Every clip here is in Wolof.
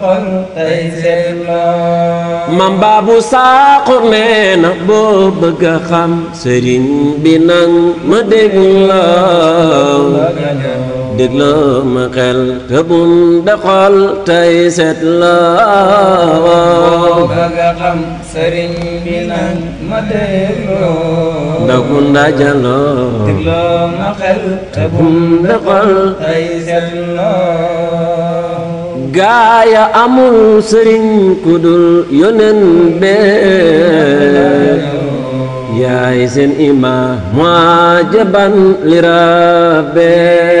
xol tey seetloo Mam Baabu Saaxo nee na boo bëgg a xam sëriñ bi nang ma dégloo ma xel te bum de xol tey seetloo boo bëgg a xam sëriñ bi nang ma dégloo ndaw ku ndajaloo dégloo ma xel te bum de xol tey seetloo gaaya amul sëriñ ku dul yonen bee yaay seen imaam muajaban li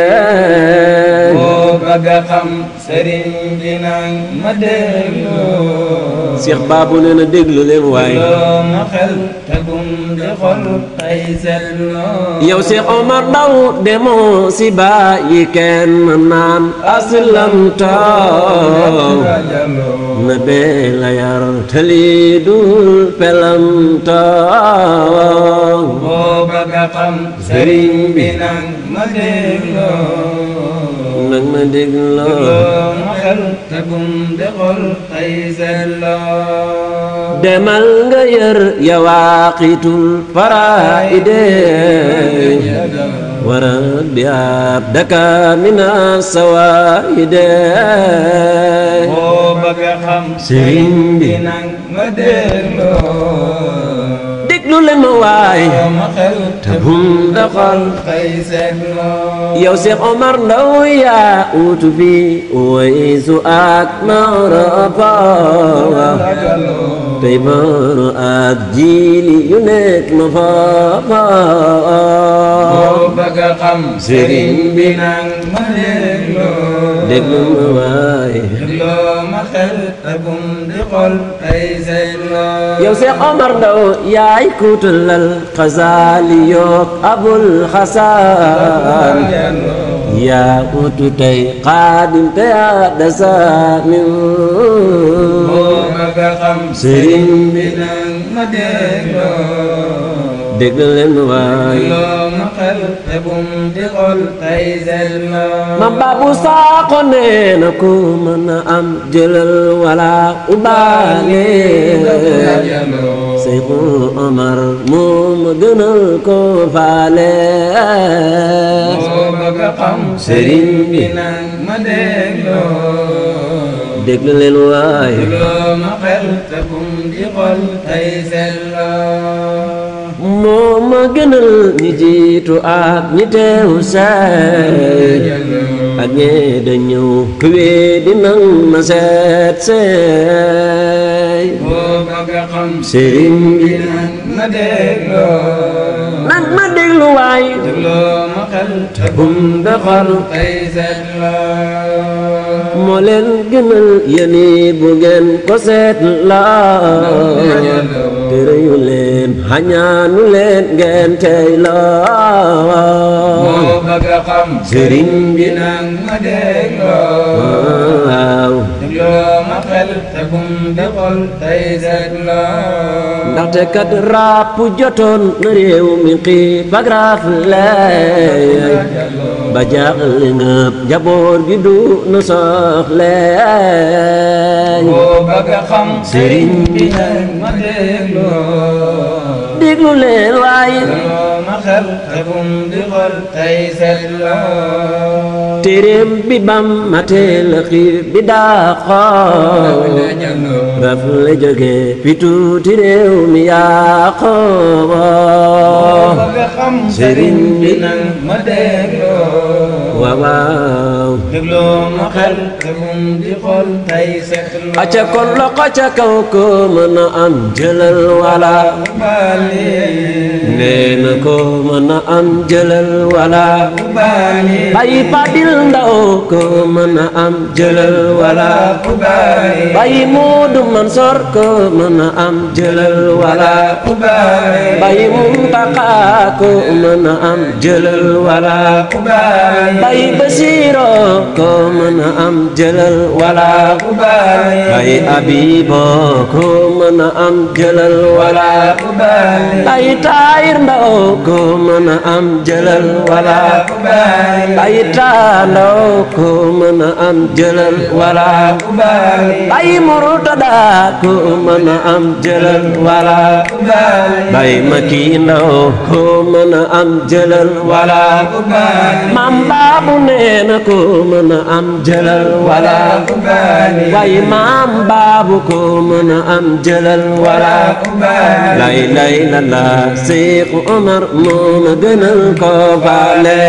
rabbee boo bëgg a xam sëriñ bi nang ma dégloo Seex Baabu nee na déglu leen waaye dégloo ma xel te bum de xol tey seetloo yow Seex Omar Ndaw demoo si bàyyi kenn naan aslamta na bee la yar te lii dul pelamta boo bëgg a xam sëriñ bi nang ma dégloo nag ma dégloo dégloo ma xel te bum de xol tey seetloo demal nga yër yawaaqitul faraa'ide waral bi ab daka mina sawaa'ide boo bëgg a xam sëriñ bi nang ma dégloo déglu leen ma waay ma xel te bum de xol tey seetloo yow Seex Omar Ndaw yaa uutu bi Uwaysu ak Maraba tey baro ak jiili yu nekk ma faaba boo bëgg a xam sëriñ bi nang ma dégloo déglu ma waay dégloo ma xel te bum di xol tey seetloo yow Seex Omar Ndaw yaay kuutalal Xasaali yook Abul Xasan yaa uutu tey Xaadim te yaa dasaamin boo bëgg a xam sëriñ bi nang ma dégloo déglu leen waay dégloo ma xel te bum di xol tey seetloo Mam Baabu Saaxo nee na ku mën a am jëlal wala ubaale Seyxu Omar moom gënal ko faale boo bëgg a xam sëriñ bi nang ma dégloo déglu leen waay dégloo ma xel te bum di xol tey seetloo moom ma gënal ñi jiitu ak ñi teew seey ak ñee da ñëw ku di nang ma seet seey boo bëgg a xam sëriñ bi nang ma dégloo nag ma déglu waay dégloo ma xel te bum de xol tey seetloo moo leen gënal yéeni bu ngeen ko seet la tere yu leen xañaanu leen ngeen tey la boo bëgg a xam sëriñ bi nang ma dégloo waaw dégloo ma xel te bum di xol tey seetloo ndaxte kat ràpp jotoon na réew mi xiif ak rafle ba jaaxle ngëp njaboot gi du na soxle boo bëgg a xam sëriñ bi nang ma dégloo déglu leen waaye dégloo ma xel te bum di xol tey seetloo téeréem bi bam ma teel a xiif bi daa xool raf la jóge fi tuuti réew mi yaa xool bëgg a xam sëriñ bi nang ma dégloo waaw waaw dégloo ma xel te bum di xol tey seetloo acca kon loxo ca kaw ko mën a am jëlal wala ubaali nee na ko mën a am jëlal wala ubaali bàyyi Fadil Ndaw ko mën a am jëlal wala ubaali bàyyi Moodu Mansoor ko mën a am jëlal wala ubaali bàyyi Muntaqa ko mën a am jëlal wala ubaali bàyyi Basiiro ko mën a am jëlal wala ubali bay abibo ko mën a am jëlal wala ubali bay taayir ndaw ko mën a am jëlal wala ubali bay taa ndaw ko mën a am jëlal wala ubali bay murtada ko mën a am jëlal wala ubali bay maki ndaw ko mën a am jëlal wala ubali mam baabu nee na ko mën a am jëlal wala ubali way maam baabu ko mën a am jëlal wala ubali lay lay la la Seexu Omar moo ma gënal ko faale